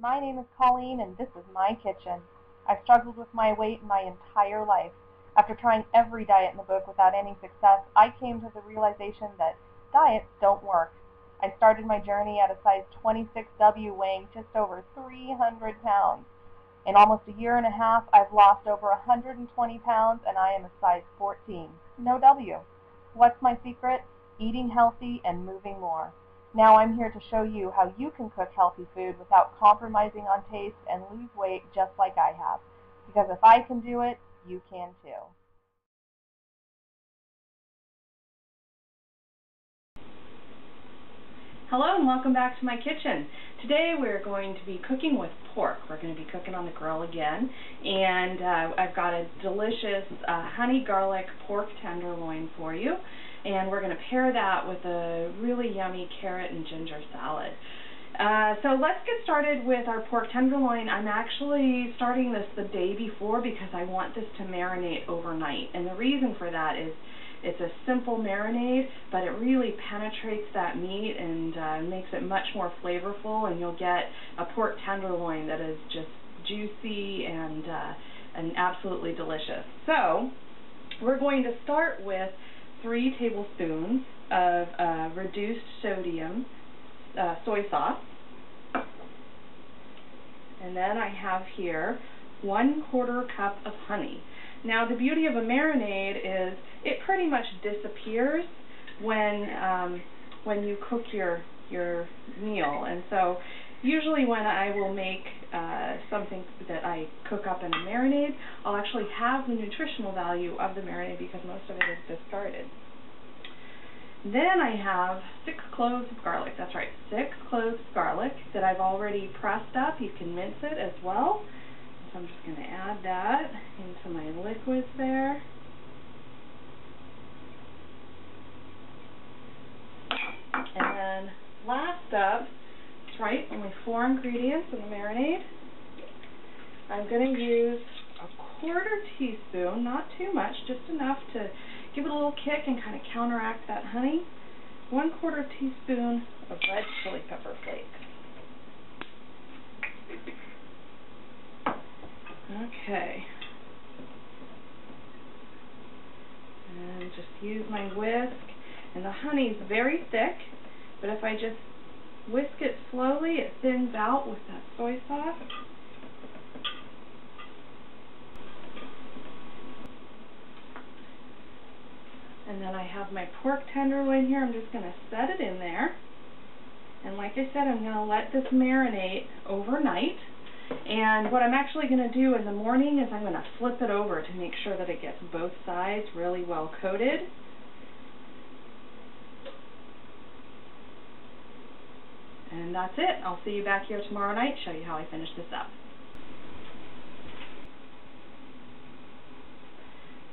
My name is Colleen, and this is my kitchen. I've struggled with my weight my entire life. After trying every diet in the book without any success, I came to the realization that diets don't work. I started my journey at a size 26W, weighing just over 300 pounds. In almost a year and a half, I've lost over 120 pounds, and I am a size 14. No W. What's my secret? Eating healthy and moving more. Now I'm here to show you how you can cook healthy food without compromising on taste and lose weight just like I have. Because if I can do it, you can too. Hello and welcome back to my kitchen. Today we're going to be cooking with pork. We're going to be cooking on the grill again, and I've got a delicious honey garlic pork tenderloin for you, and we're going to pair that with a really yummy carrot and ginger salad. So let's get started with our pork tenderloin. I'm actually starting this the day before because I want this to marinate overnight, and the reason for that is it's a simple marinade, but it really penetrates that meat and makes it much more flavorful, and you'll get a pork tenderloin that is just juicy and absolutely delicious. So we're going to start with 3 tablespoons of reduced sodium soy sauce, and then I have here 1/4 cup of honey. Now the beauty of a marinade is it pretty much disappears when you cook your meal, and so usually when I will make something that I cook up in a marinade, I'll actually have the nutritional value of the marinade because most of it is discarded. Then I have 6 cloves of garlic. That's right, 6 cloves of garlic that I've already pressed up. You can mince it as well. So I'm just going to add that into my liquids there. And then last up, that's right, only 4 ingredients in the marinade. I'm going to use a 1/4 teaspoon, not too much, just enough to give it a little kick and kind of counteract that honey. 1/4 teaspoon of red chili pepper flakes. Okay. And just use my whisk. And the honey is very thick, but if I just whisk it slowly, it thins out with that soy sauce. And then I have my pork tenderloin here. I'm just going to set it in there. And like I said, I'm going to let this marinate overnight. And what I'm actually going to do in the morning is I'm going to flip it over to make sure that it gets both sides really well coated. And that's it. I'll see you back here tomorrow night, show you how I finish this up.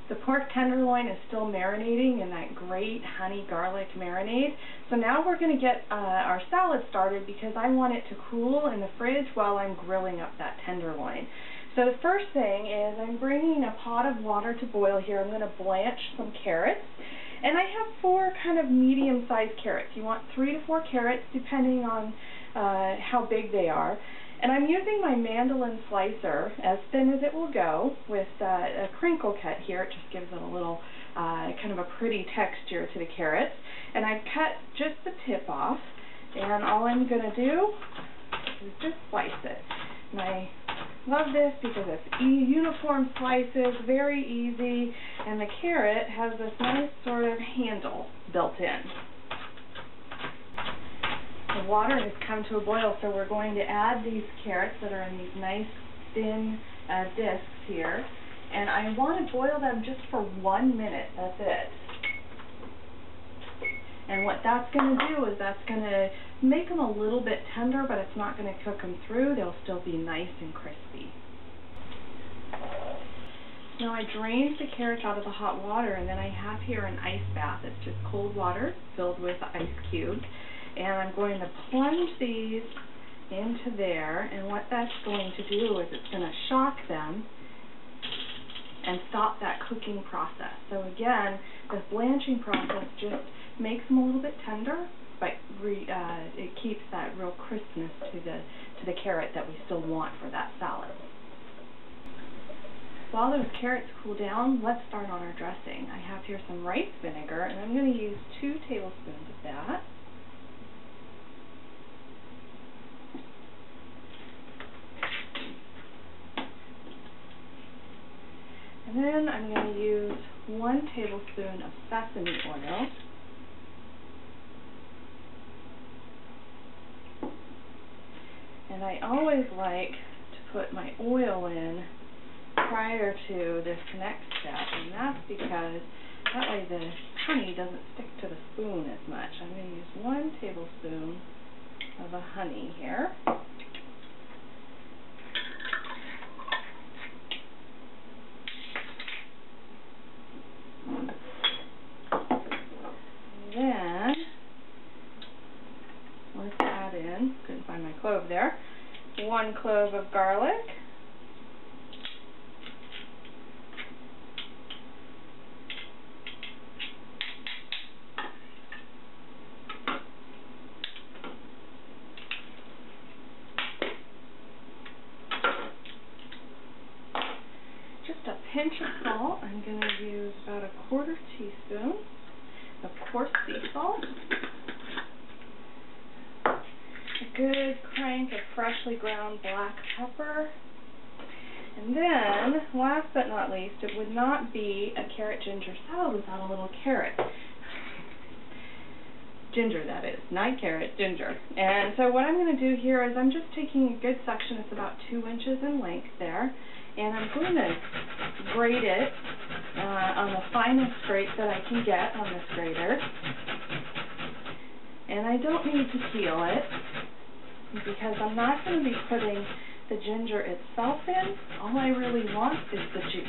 The pork tenderloin is still marinating in that great honey garlic marinade. So now we're going to get our salad started because I want it to cool in the fridge while I'm grilling up that tenderloin. So the first thing is I'm bringing a pot of water to boil here. I'm going to blanch some carrots. And I have 4 kind of medium-sized carrots. You want 3 to 4 carrots depending on how big they are. And I'm using my mandolin slicer, as thin as it will go, with a crinkle cut here. It just gives it a little kind of a pretty texture to the carrots. And I've cut just the tip off, and all I'm going to do is just slice it. And I love this because it's uniform slices, very easy, and the carrot has this nice sort of handle built in. The water has come to a boil, so we're going to add these carrots that are in these nice thin discs here. And I want to boil them just for 1 minute, that's it. And what that's going to do is that's going to make them a little bit tender, but it's not going to cook them through. They'll still be nice and crispy. Now I drained the carrots out of the hot water, and then I have here an ice bath. It's just cold water filled with ice cubes. And I'm going to plunge these into there, and what that's going to do is it's going to shock them and stop that cooking process. So again, this blanching process just makes them a little bit tender, but it keeps that real crispness to to the carrot that we still want for that salad. While those carrots cool down, let's start on our dressing. I have here some rice vinegar, and I'm going to use 2 tablespoons of that. And then I'm going to use 1 tablespoon of sesame oil. And I always like to put my oil in prior to this next step, and that's because that way the honey doesn't stick to the spoon as much. I'm going to use 1 tablespoon of a honey here. And then let's add in, couldn't find my clove there, 1 clove of garlic. Just a pinch of salt. I'm going to use about 1/4 teaspoon of coarse sea salt. A good crank of freshly ground black pepper. And then, last but not least, it would not be a carrot ginger salad without a little carrot. Ginger, that is, not carrot, ginger. And so what I'm going to do here is I'm just taking a good section, it's about 2 inches in length there, and I'm going to grate it on the finest grate that I can get on this grater. And I don't need to peel it, because I'm not going to be putting the ginger itself in. All I really want is the juice.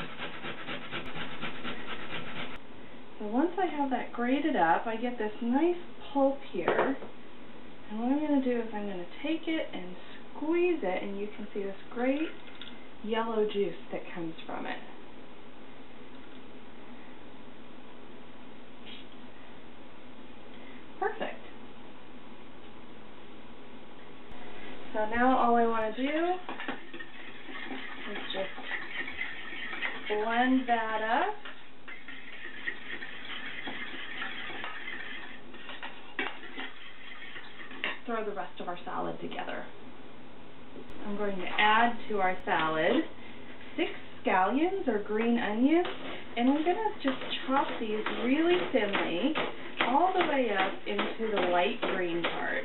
So once I have that grated up, I get this nice pulp here. And what I'm going to do is I'm going to take it and squeeze it, and you can see this great yellow juice that comes from it. Perfect. So now all I want to do is just blend that up. Throw the rest of our salad together. I'm going to add to our salad 6 scallions or green onions, and I'm going to just chop these really thinly all the way up into the light green part.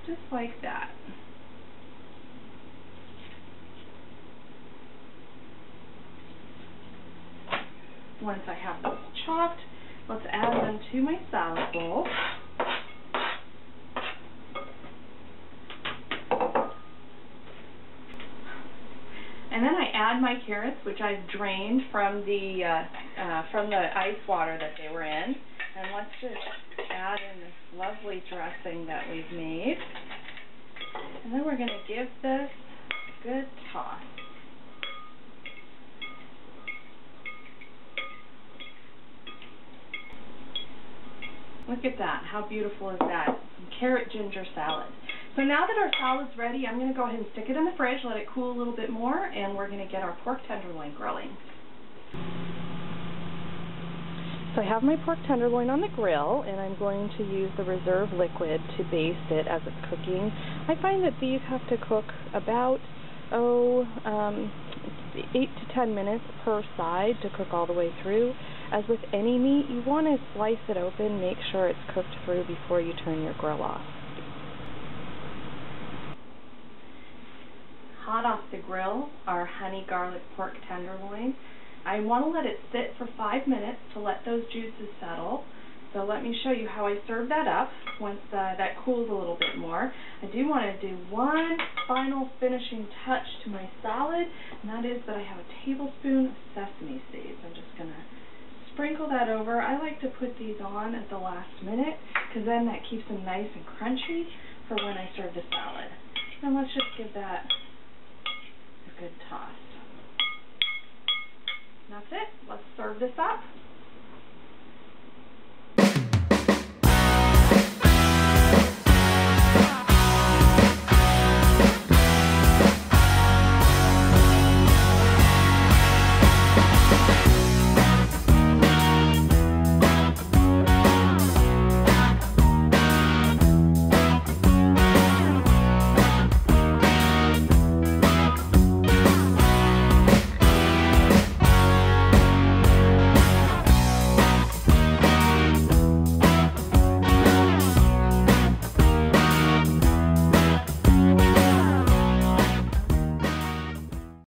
Just like that. Once I have those chopped, let's add them to my salad bowl. And then I add my carrots, which I've drained from the ice water that they were in. And let's just add in this lovely dressing that we've made. And then we're going to give this a good toss. Look at that. How beautiful is that? Some carrot ginger salad. So now that our salad's ready, I'm going to go ahead and stick it in the fridge, let it cool a little bit more, and we're going to get our pork tenderloin grilling. So I have my pork tenderloin on the grill, and I'm going to use the reserve liquid to baste it as it's cooking. I find that these have to cook about 8 to 10 minutes per side to cook all the way through. As with any meat, you want to slice it open, make sure it's cooked through before you turn your grill off. Hot off the grill, our honey garlic pork tenderloin. I want to let it sit for 5 minutes to let those juices settle. So let me show you how I serve that up once that cools a little bit more. I do want to do one final finishing touch to my salad, and that is that I have a tablespoon of sesame seeds. I'm just going to sprinkle that over. I like to put these on at the last minute because then that keeps them nice and crunchy for when I serve the salad. And let's just give that a good toss. And that's it. Let's serve this up.